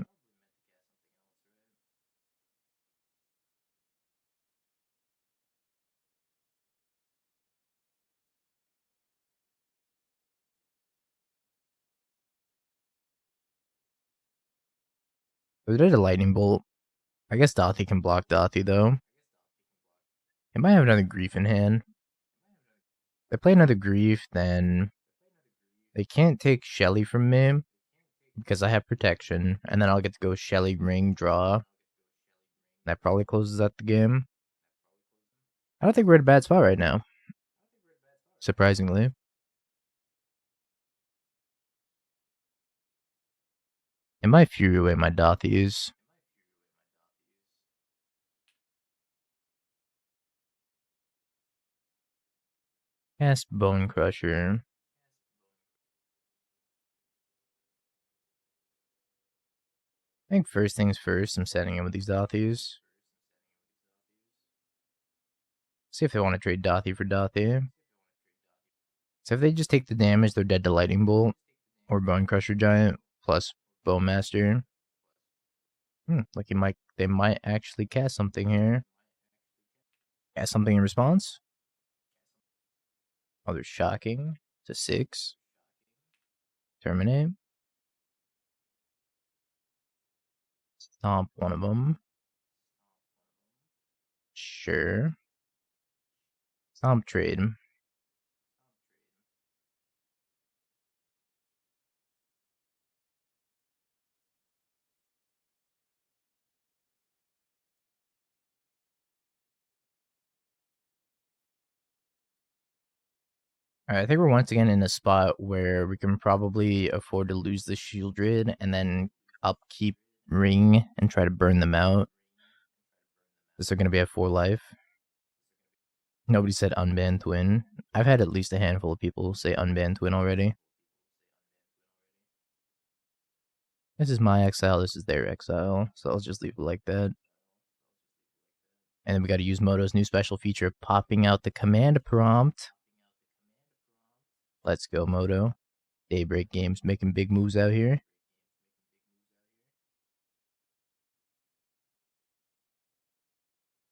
They did a lightning bolt. I guess Dauthi can block Dauthi, though. They might have another Grief in hand. If they play another Grief, then they can't take Shelly from me because I have protection, and then I'll get to go Shelly, ring, draw. That probably closes out the game. I don't think we're in a bad spot right now, surprisingly. It might Fury away my Dauthis. Cast Bonecrusher. I think first things first, I'm setting in with these Dauthis. See if they want to trade Dauthi for Dauthi. So if they just take the damage, they're dead to Lightning Bolt or Bonecrusher Giant plus Bowmaster. Like they might actually cast something here. Cast something in response. Oh, they're shocking. To 6. Terminate. Stomp one of them. Sure. Stomp trade. Alright, I think we're once again in a spot where we can probably afford to lose the Sheoldred and then upkeep Ring and try to burn them out. Because they're going to be at 4 life. Nobody said unban Twin. I've had at least a handful of people say unban Twin already. This is my exile, this is their exile, so I'll just leave it like that. And then we got to use Moto's new special feature of popping out the command prompt. Let's go, Moto. Daybreak Games making big moves out here.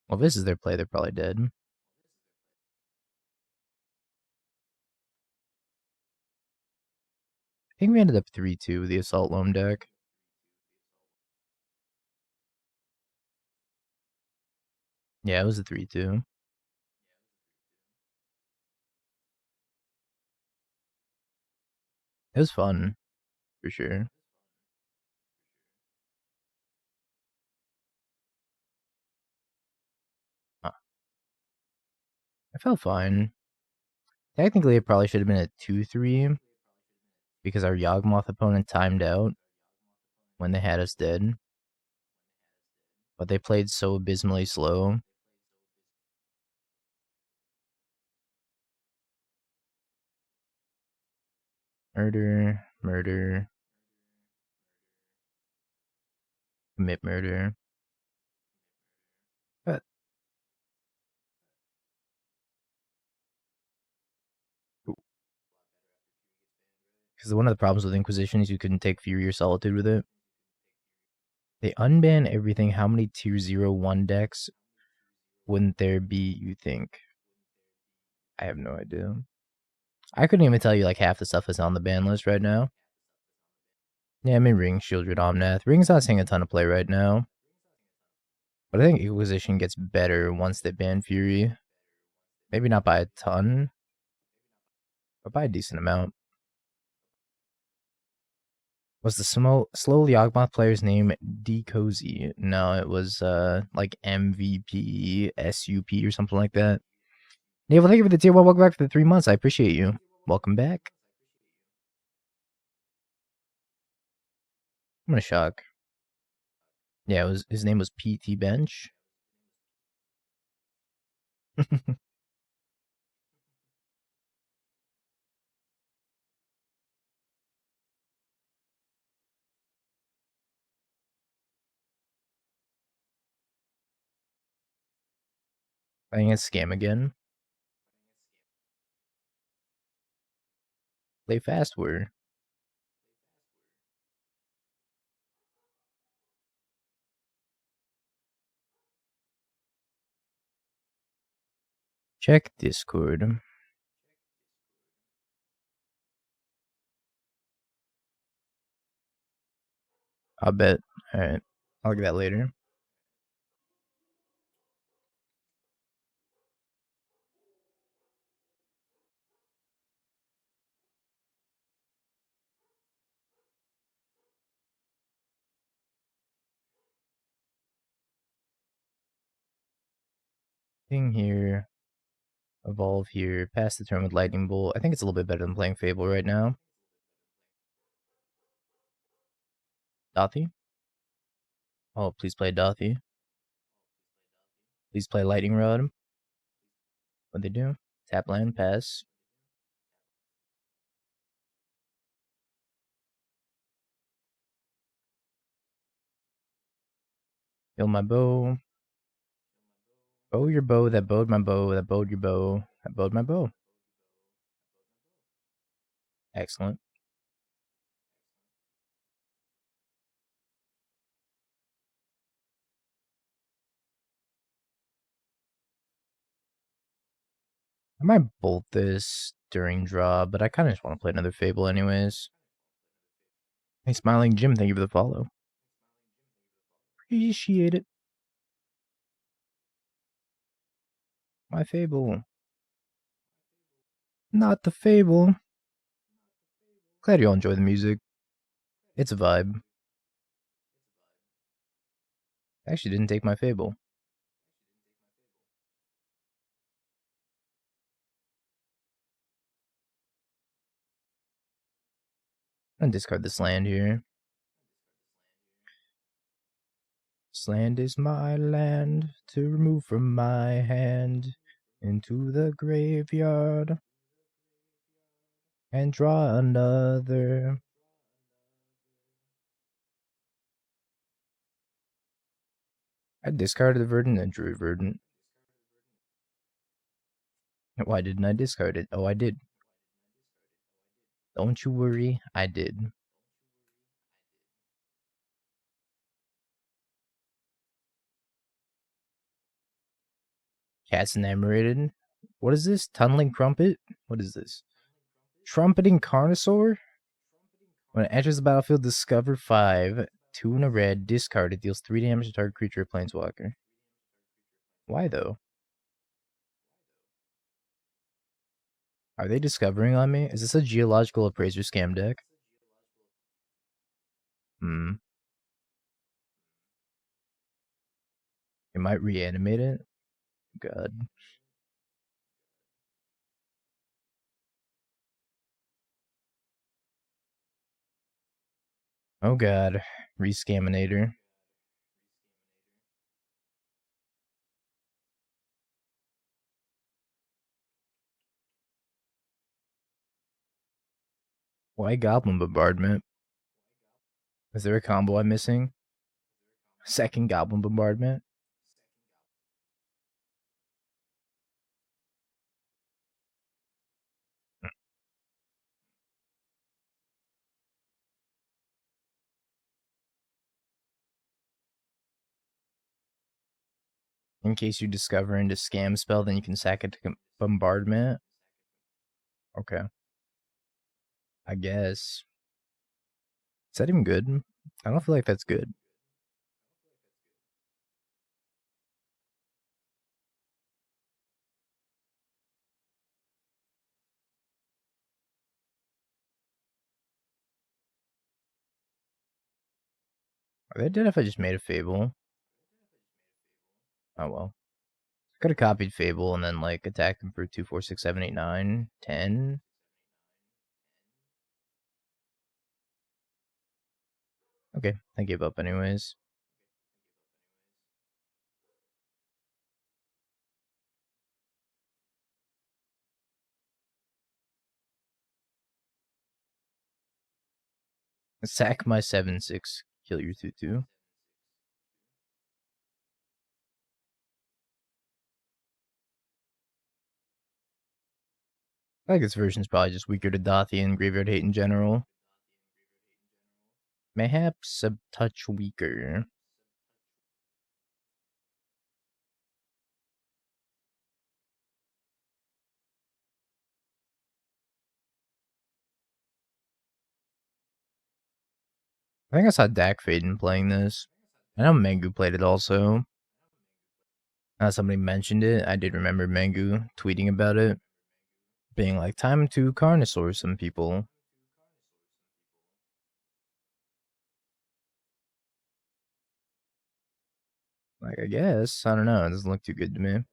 Well, if this is their play, they're probably dead. I think we ended up 3-2 with the Assault Loam deck. Yeah, it was a 3-2. It was fun, for sure. Huh. I felt fine. Technically, it probably should have been a 2-3 because our Yawgmoth opponent timed out when they had us dead. But they played so abysmally slow. Murder, murder, commit murder. But because one of the problems with Inquisition is you couldn't take Fury or Solitude with it. They unban everything. How many tier 0-1 decks wouldn't there be, you think? I have no idea. I couldn't even tell you like half the stuff that's on the ban list right now. Yeah, I mean Ring, Sheoldred, Omnath. Ring's not seeing a ton of play right now. But I think Inquisition gets better once they ban Fury. Maybe not by a ton, but by a decent amount. Was the slow Yawgmoth player's name D-Cozy? No, it was like MVP, SUP or something like that. Naval, thank you for the tier 1. Welcome back for the 3 months. I appreciate you. Welcome back. I'm gonna shock. Yeah, his name was PT Bench. I think it's Scam again. Play fast word. Check Discord. I'll bet. Alright. I'll get that later. Thing here. Evolve here. Pass the turn with Lightning Bolt. I think it's a little bit better than playing Fable right now. Dauthi? Oh, please play Dauthi. Please play Lightning Rod. What'd they do? Tap land, pass. Kill my bow. Bow your bow, that bowed my bow, that bowed your bow, that bowed my bow. Excellent. I might bolt this during draw, but I kind of just want to play another Fable anyways. Hey, Smiling Jim, thank you for the follow. Appreciate it. My Fable. Not the Fable. Glad you all enjoy the music. It's a vibe. I actually didn't take my Fable. I'm gonna discard this land here. This land is my land to remove from my hand into the graveyard and draw another. I discarded the Verdant and drew a Verdant. Why didn't I discard it? Oh, I did. Don't you worry, I did. Cat's enamorated. What is this? Tunneling Crumpet? What is this? Trumpeting Carnosaur? When it enters the battlefield, discover 5. 2 and a red, discard it, deals 3 damage to target creature or planeswalker. Why though? Are they discovering on me? Is this a Geological Appraiser scam deck? It might reanimate it? God. Oh god. Rescaminator. Why Goblin Bombardment? Is there a combo I'm missing? Second Goblin Bombardment? In case you discover into scam spell, then you can sack it to bombardment. Okay. I guess. Is that even good? I don't feel like that's good. Are they dead if I just made a Fable? Oh well. Could have copied Fable and then like attacked them for 2, 4, 6, 7, 8, 9, 10. Okay, I gave up anyways. Sack my 7/6, kill your 2/2. I think this version's probably just weaker to Dauthi and Graveyard Hate in general. Mayhaps a touch weaker. I think I saw Dak Faden playing this. I know Mangu played it also. Now somebody mentioned it. I did remember Mangu tweeting about it. Being like, time to Carnosaur some people. Like, I guess. I don't know. It doesn't look too good to me.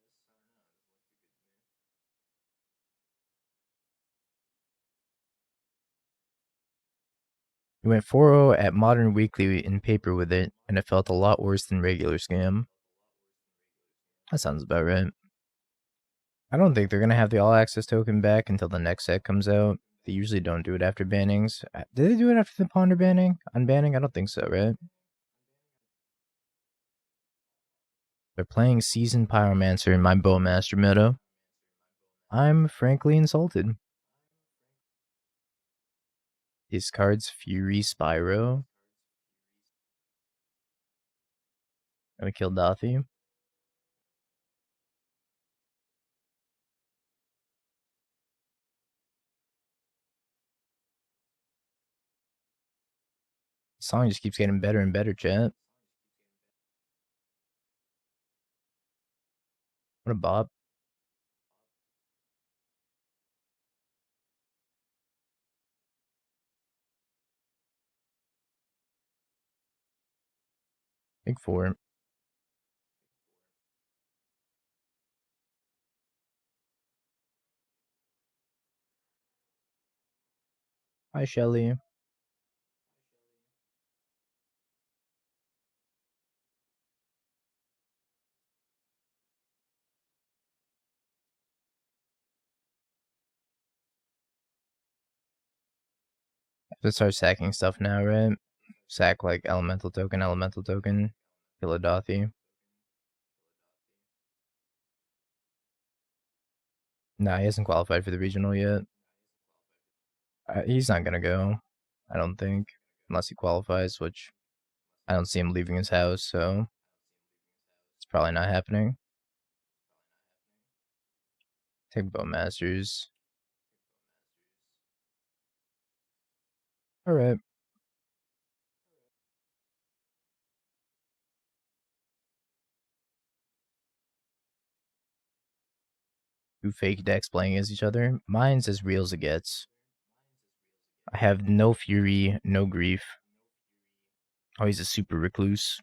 We went 4-0 at Modern Weekly in paper with it, and it felt a lot worse than regular Scam. That sounds about right. I don't think they're going to have the all-access token back until the next set comes out. They usually don't do it after bannings. Did they do it after the Ponder banning? Unbanning? I don't think so, right? They're playing Seasoned Pyromancer in my Bowmaster meta. I'm frankly insulted. Discards Fury Spyro. Gonna kill Dauthi. The song just keeps getting better and better, chat. What a bop. Big 4. Hi, Shelly. Let's start sacking stuff now, right? Sack like elemental token, kill a Dauthi. Nah, he hasn't qualified for the regional yet. He's not gonna go, I don't think, unless he qualifies, which I don't see him leaving his house, so it's probably not happening. Take Bowmasters. Alright. Two fake decks playing against each other. Mine's as real as it gets. I have no fury, no grief. Oh, he's a super recluse.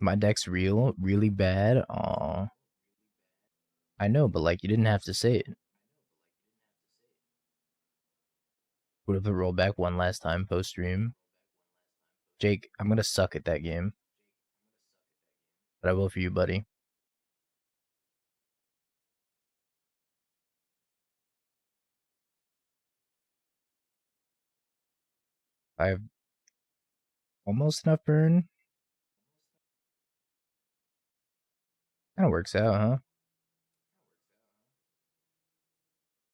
My deck's real, really bad. Aw. I know, but like, you didn't have to say it. Would have rolled back one last time post stream. Jake, I'm gonna suck at that game. But I will for you, buddy. I have almost enough burn. Kinda works out, huh?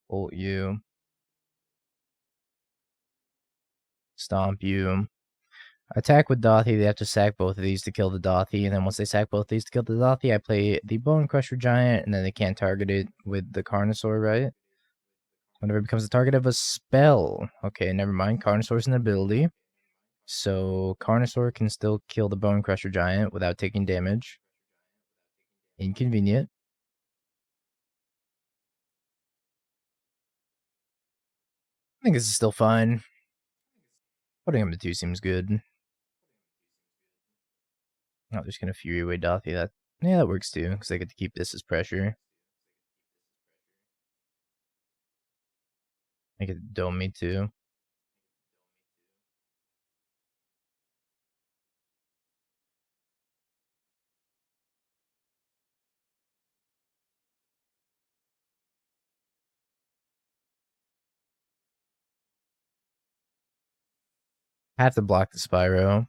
Bolt you. Stomp you. Attack with Dauthi, they have to sack both of these to kill the Dauthi, and then once they sack both of these to kill the Dauthi, I play the Bonecrusher Giant, and then they can't target it with the Carnosaur, right? Whenever it becomes the target of a spell. Okay, never mind. Carnosaur's an ability. So Carnosaur can still kill the Bonecrusher Giant without taking damage. Inconvenient. I think this is still fine. Putting him to 2 seems good. Oh, just gonna Fury away Dauthi. Yeah, that works too, because I get to keep this as pressure. I get to dome me too. I have to block the Spyro.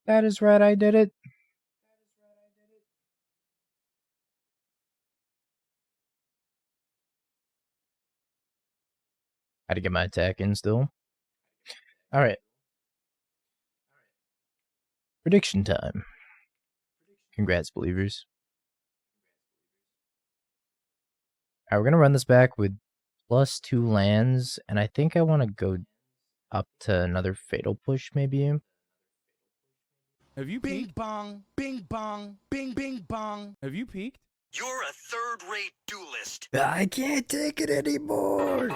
That is right, I did it. Had to get my attack in still. Alright. Prediction time. Congrats, believers. Alright, we're going to run this back with +2 lands, and I think I want to go up to another Fatal Push, maybe. Have you Bing peeked? bong, bing bong, bing bing bong. Have you peeked? You're a third-rate duelist. I can't take it anymore!